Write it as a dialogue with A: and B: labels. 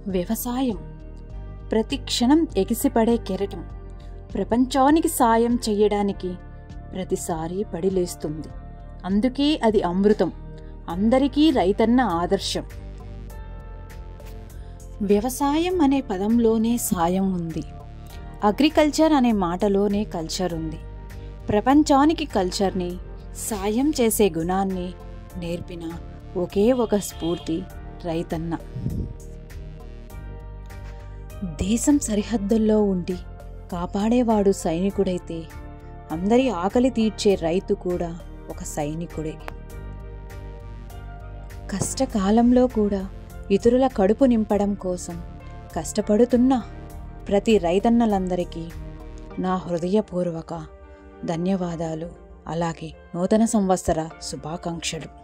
A: వ్యవసాయం ప్రతి క్షణం ఎగిసిపడే కెరటం. ప్రపంచానికి సాయం చెయ్యడానికి ప్రతిసారి పడిలేస్తుంది. అందుకే అది అమృతం. అందరికీ రైతన్న ఆదర్శం. వ్యవసాయం అనే పదంలోనే సాయం ఉంది. అగ్రికల్చర్ అనే మాటలోనే కల్చర్ ఉంది. ప్రపంచానికి కల్చర్ని, సాయం చేసే గుణాన్ని నేర్పిన ఒకే ఒక స్ఫూర్తి రైతన్న. దేశం సరిహద్దుల్లో ఉండి కాపాడేవాడు సైనికుడైతే, అందరి ఆకలి తీర్చే రైతు కూడా ఒక సైనికుడే. కష్టకాలంలో కూడా ఇతరుల కడుపు నింపడం కోసం కష్టపడుతున్న ప్రతి రైతన్నలందరికీ నా హృదయపూర్వక ధన్యవాదాలు. అలాగే నూతన సంవత్సర శుభాకాంక్షలు.